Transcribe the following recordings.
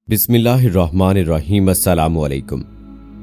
बिस्मिल्लाहिर्रहमानिर्रहीम। अस्सलामु अलैकुम।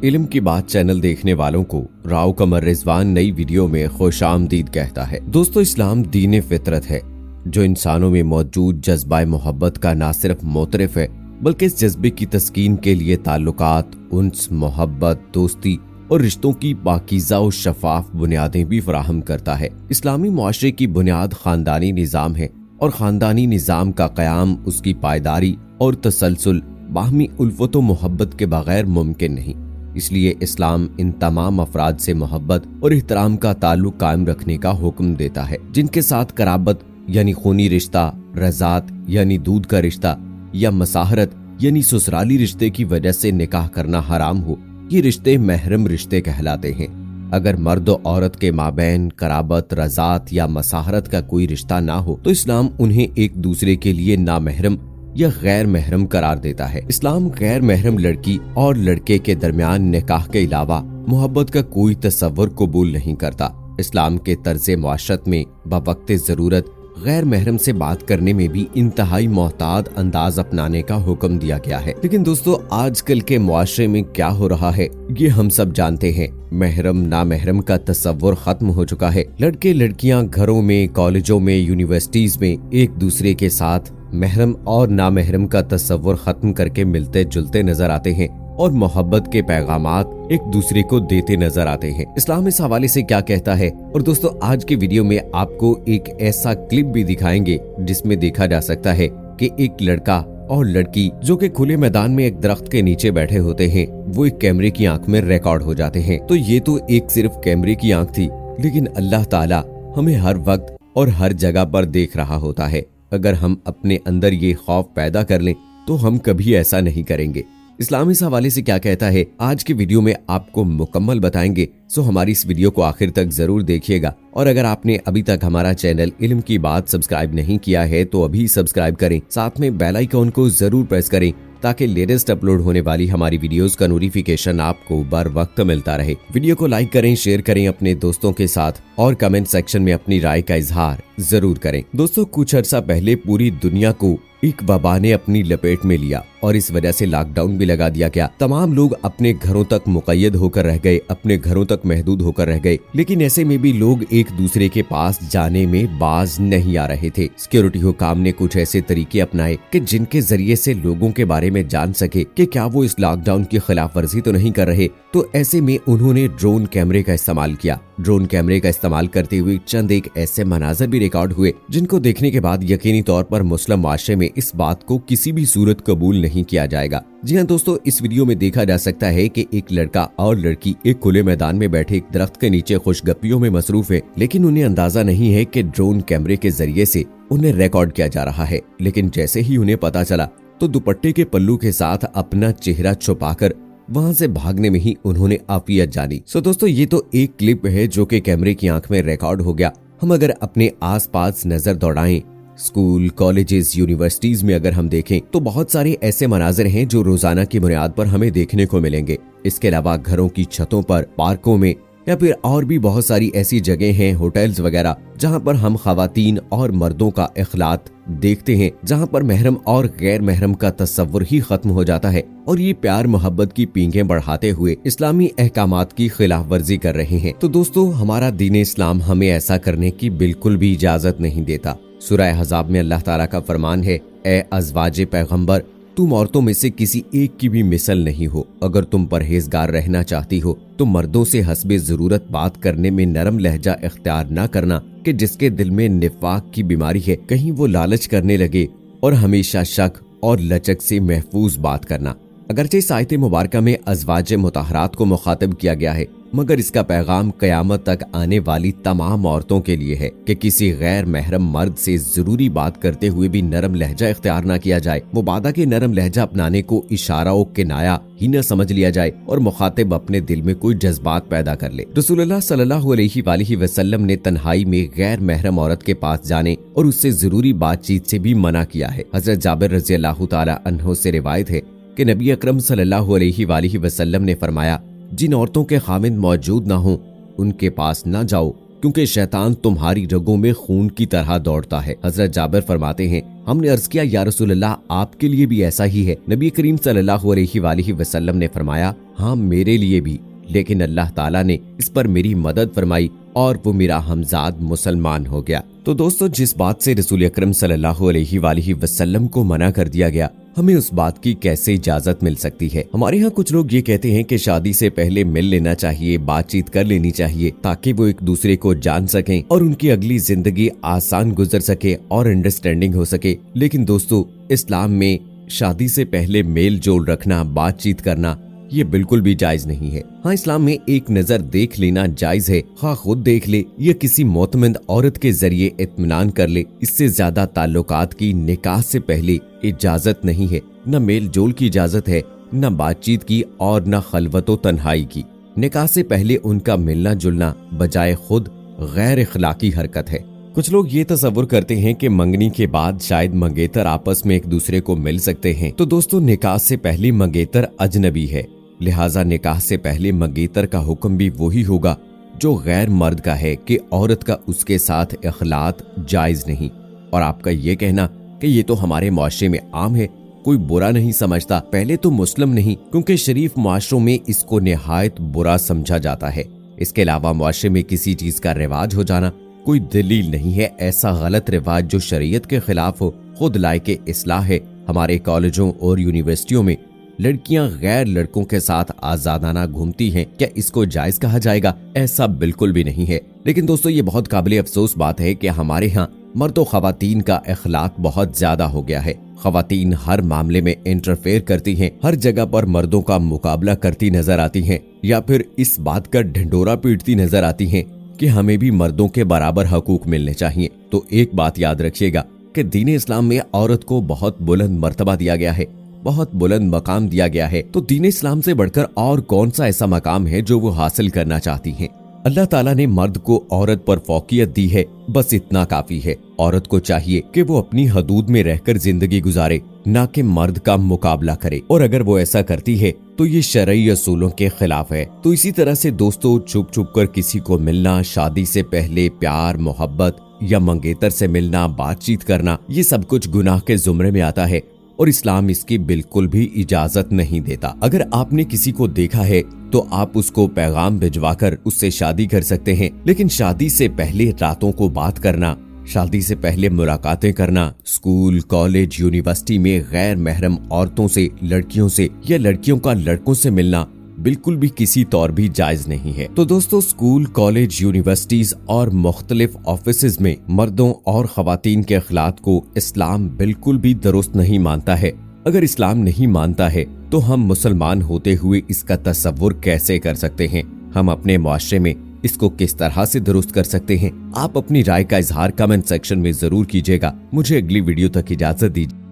इल्म की बात चैनल देखने वालों को राव कमर रिजवान नई वीडियो में खुश आमदीद कहता है। दोस्तों, इस्लाम दीन फितरत है जो इंसानों में मौजूद जज्बा मोहब्बत का ना सिर्फ मोतरफ है बल्कि इस जज्बे की तस्कीन के लिए ताल्लुकात, उन्स, मोहब्बत, दोस्ती और रिश्तों की पाकीज़ा और शफाफ बुनियादें भी फराहम करता है। इस्लामी मुआशरे की बुनियाद खानदानी निज़ाम है और खानदानी निज़ाम का क़याम, उसकी पायदारी और तसलसल बाहमी उल्फत व मोहब्बत के बगैर मुमकिन नहीं। इसलिए इस्लाम इन तमाम अफराद से मोहब्बत और एहतराम का ताल्लुक कायम रखने का हुक्म देता है जिनके साथ कराबत यानी खूनी रिश्ता, रज़ात यानी दूध का रिश्ता या मसाहरत यानी ससुराली रिश्ते की वजह से निकाह करना हराम हो। ये रिश्ते महरम रिश्ते कहलाते हैं। अगर मर्द और औरत के माबैन कराबत, रज़ात या मसाहरत का कोई रिश्ता ना हो तो इस्लाम उन्हें एक दूसरे के लिए नामहरम या गैर महरम करार देता है। इस्लाम गैर महरम लड़की और लड़के के दरमियान निकाह के अलावा मोहब्बत का कोई तसव्वुर कबूल नहीं करता। इस्लाम के तर्ज़े मुआशरत में बवक्ते ज़रूरत गैर महरम से बात करने में भी इंतहाई मोहतात अंदाज अपनाने का हुक्म दिया गया है। लेकिन दोस्तों, आजकल के मुआशरे में क्या हो रहा है ये हम सब जानते हैं। महरम नामहरम का तसव्वुर खत्म हो चुका है। लड़के लड़कियां घरों में, कॉलेजों में, यूनिवर्सिटीज में एक दूसरे के साथ महरम और नामहरम का तसव्वुर खत्म करके मिलते जुलते नजर आते हैं और मोहब्बत के पैगामात एक दूसरे को देते नजर आते हैं। इस्लाम इस हवाले से क्या कहता है? और दोस्तों, आज की वीडियो में आपको एक ऐसा क्लिप भी दिखाएंगे जिसमें देखा जा सकता है कि एक लड़का और लड़की जो कि खुले मैदान में एक दरख्त के नीचे बैठे होते हैं, वो एक कैमरे की आंख में रिकॉर्ड हो जाते हैं। तो ये तो एक सिर्फ कैमरे की आंख थी, लेकिन अल्लाह ताला हमें हर वक्त और हर जगह पर देख रहा होता है। अगर हम अपने अंदर ये खौफ पैदा कर लें तो हम कभी ऐसा नहीं करेंगे। इस्लाम इस हवाले से क्या कहता है आज की वीडियो में आपको मुकम्मल बताएंगे। सो हमारी इस वीडियो को आखिर तक जरूर देखिएगा। और अगर आपने अभी तक हमारा चैनल इल्म की बात सब्सक्राइब नहीं किया है तो अभी सब्सक्राइब करें, साथ में बेल आइकॉन को जरूर प्रेस करें ताकि लेटेस्ट अपलोड होने वाली हमारी वीडियोस का नोटिफिकेशन आपको बर वक्त मिलता रहे। वीडियो को लाइक करें, शेयर करें अपने दोस्तों के साथ और कमेंट सेक्शन में अपनी राय का इजहार जरूर करें। दोस्तों, कुछ अर्सा पहले पूरी दुनिया को एक वबा ने अपनी लपेट में लिया और इस वजह से लॉकडाउन भी लगा दिया गया। तमाम लोग अपने घरों तक मुक़य्यद होकर रह गए, अपने घरों तक महदूद होकर रह गए। लेकिन ऐसे में भी लोग एक दूसरे के पास जाने में बाज नहीं आ रहे थे। सिक्योरिटी हुकाम ने कुछ ऐसे तरीके अपनाए कि जिनके जरिए से लोगों के बारे में जान सके कि क्या वो इस लॉकडाउन की खिलाफ वर्जी तो नहीं कर रहे। तो ऐसे में उन्होंने ड्रोन कैमरे का इस्तेमाल किया। ड्रोन कैमरे का इस्तेमाल करते हुए चंद एक ऐसे मनाजर भी रिकॉर्ड हुए जिनको देखने के बाद यकीनी तौर पर मुस्लिम माशरे में इस बात को किसी भी सूरत कबूल नहीं किया जाएगा। जी हाँ दोस्तों, इस वीडियो में देखा जा सकता है कि एक लड़का और लड़की एक खुले मैदान में बैठे एक दरख्त के नीचे खुशगप्पियों में मसरूफ है, लेकिन उन्हें अंदाजा नहीं है कि ड्रोन कैमरे के जरिए से उन्हें रिकॉर्ड किया जा रहा है। लेकिन जैसे ही उन्हें पता चला तो दुपट्टे के पल्लू के साथ अपना चेहरा छुपाकर वहां से भागने में ही उन्होंने आफियत जानी। सो दोस्तों, ये तो एक क्लिप है जो कि कैमरे की आंख में रिकॉर्ड हो गया। हम अगर अपने आसपास नजर दौड़ाएं, स्कूल, कॉलेजेस, यूनिवर्सिटीज में अगर हम देखें तो बहुत सारे ऐसे मनाजिर हैं जो रोजाना की बुनियाद पर हमें देखने को मिलेंगे। इसके अलावा घरों की छतों पर, पार्कों में या फिर और भी बहुत सारी ऐसी जगह हैं, होटल्स वगैरह, जहां पर हम खवातीन और मर्दों का इखलात देखते हैं, जहां पर महरम और गैर महरम का तस्वुर ही खत्म हो जाता है और ये प्यार मोहब्बत की पींगें बढ़ाते हुए इस्लामी अहकामात की खिलाफ वर्जी कर रहे हैं। तो दोस्तों, हमारा दीन इस्लाम हमें ऐसा करने की बिल्कुल भी इजाजत नहीं देता। सूरह अहज़ाब में अल्लाह ताला का फरमान है, ए अज़वाजे पैगंबर, तुम औरतों में से किसी एक की भी मिसल नहीं हो। अगर तुम परहेजगार रहना चाहती हो तो मर्दों से हस्बे जरूरत बात करने में नरम लहजा इख्तियार न करना कि जिसके दिल में निफाक की बीमारी है, कहीं वो लालच करने लगे, और हमेशा शक और लचक से महफूज बात करना। अगरचे इस आयत मुबारका में अज़वाजे मुताहरात को मुखातिब किया गया है, मगर इसका पैगाम कयामत तक आने वाली तमाम औरतों के लिए है कि किसी गैर महरम मर्द से जरूरी बात करते हुए भी नरम लहजा इख्तियार न किया जाए। मुबादा के नरम लहजा अपनाने को इशारा और किनाया ही न समझ लिया जाए और मुखातिब अपने दिल में कोई जज्बात पैदा कर ले। रसूलुल्लाह सल्लल्लाहु अलैहि वसल्लम ने तन्हाई में गैर महरम औरत के पास जाने और उससे जरूरी बातचीत से भी मना किया है। हजरत जाबिर रज़ी अल्लाह ताला अन्हु से रिवायत है कि नबी अकरम सल्लल्लाहु अलैहि वसल्लम ने फरमाया, जिन औरतों के खामिंद मौजूद ना हो उनके पास न जाओ, क्योंकि शैतान तुम्हारी रगों में खून की तरह दौड़ता है। हजरत जाबिर फरमाते हैं, हमने अर्ज किया, या रसूल अल्लाह, आपके लिए भी ऐसा ही है? नबी करीम सल्लल्लाहु अलैहि वसल्लम ने फरमाया, हाँ मेरे लिए भी, लेकिन अल्लाह ताला ने इस पर मेरी मदद फरमाई और वो मेरा हमजाद मुसलमान हो गया। तो दोस्तों, जिस बात से रसूल अकरम सल्लल्लाहु अलैहि वसल्लम को मना कर दिया गया, हमें उस बात की कैसे इजाजत मिल सकती है? हमारे यहाँ कुछ लोग ये कहते हैं कि शादी से पहले मिल लेना चाहिए, बातचीत कर लेनी चाहिए, ताकि वो एक दूसरे को जान सकें और उनकी अगली जिंदगी आसान गुजर सके और अंडरस्टैंडिंग हो सके। लेकिन दोस्तों, इस्लाम में शादी से पहले मेल जोल रखना, बातचीत करना, ये बिल्कुल भी जायज नहीं है। हाँ, इस्लाम में एक नजर देख लेना जायज है, हाँ खुद देख ले या किसी मोतमंद औरत के जरिए इत्मीनान कर ले। इससे ज्यादा ताल्लुकात की निकाह से पहले इजाजत नहीं है। न मेल जोल की इजाजत है, न बातचीत की और न खलवतो तन्हाई की। निकाह से पहले उनका मिलना जुलना बजाय खुद गैर इखलाकी हरकत है। कुछ लोग ये तसव्वुर करते हैं कि मंगनी के बाद शायद मंगेतर आपस में एक दूसरे को मिल सकते हैं। तो दोस्तों, निकाह से पहले मंगेतर अजनबी है, लिहाजा निकाह से पहले मंगेतर का हुक्म भी वही होगा जो गैर मर्द का है कि औरत का उसके साथ इखलात जायज नहीं। और आपका ये कहना कि ये तो हमारे मुआशरे में आम है, कोई बुरा नहीं समझता, पहले तो मुस्लिम नहीं, क्योंकि शरीफ मुआशरों में इसको निहायत बुरा समझा जाता है। इसके अलावा मुआशरे में किसी चीज का रिवाज हो जाना कोई दलील नहीं है। ऐसा गलत रिवाज जो शरीयत के खिलाफ हो खुद लायके इस्लाह है। हमारे कॉलेजों और यूनिवर्सिटियों में लड़कियां गैर लड़कों के साथ आजादाना घूमती हैं, क्या इसको जायज कहा जाएगा? ऐसा बिल्कुल भी नहीं है। लेकिन दोस्तों, ये बहुत काबिल अफसोस बात है कि हमारे यहाँ मर्द और खवातीन का इखलात बहुत ज्यादा हो गया है। खवातीन हर मामले में इंटरफेयर करती हैं, हर जगह पर मर्दों का मुकाबला करती नजर आती हैं, या फिर इस बात का ढिंढोरा पीटती नजर आती हैं कि हमें भी मर्दों के बराबर हकूक मिलने चाहिए। तो एक बात याद रखिएगा कि दीन इस्लाम में औरत को बहुत बुलंद मर्तबा दिया गया है, बहुत बुलंद मकाम दिया गया है। तो दीन इस्लाम से बढ़कर और कौन सा ऐसा मकाम है जो वो हासिल करना चाहती हैं? अल्लाह ताला ने मर्द को औरत पर फौकियत दी है, बस इतना काफी है। औरत को चाहिए कि वो अपनी हदूद में रहकर जिंदगी गुजारे, ना कि मर्द का मुकाबला करे। और अगर वो ऐसा करती है तो ये शरई असूलों के खिलाफ है। तो इसी तरह से दोस्तों, छुप छुप कर किसी को मिलना, शादी से पहले प्यार मोहब्बत या मंगेतर से मिलना, बातचीत करना, ये सब कुछ गुनाह के जुमरे में आता है और इस्लाम इसकी बिल्कुल भी इजाजत नहीं देता। अगर आपने किसी को देखा है तो आप उसको पैगाम भिजवाकर उससे शादी कर सकते हैं, लेकिन शादी से पहले रातों को बात करना, शादी से पहले मुलाकातें करना, स्कूल कॉलेज यूनिवर्सिटी में गैर महरम औरतों से, लड़कियों से या लड़कियों का लड़कों से मिलना बिल्कुल भी किसी तौर भी जायज नहीं है। तो दोस्तों, स्कूल कॉलेज यूनिवर्सिटीज और मुख्तलिफ ऑफिसेज में मर्दों और खवातीन के अखलाक को इस्लाम बिल्कुल भी दुरुस्त नहीं मानता है। अगर इस्लाम नहीं मानता है तो हम मुसलमान होते हुए इसका तसव्वुर कैसे कर सकते हैं? हम अपने मुआशरे में इसको किस तरह से दुरुस्त कर सकते हैं? आप अपनी राय का इजहार कमेंट सेक्शन में जरूर कीजिएगा। मुझे अगली वीडियो तक इजाजत दीजिए।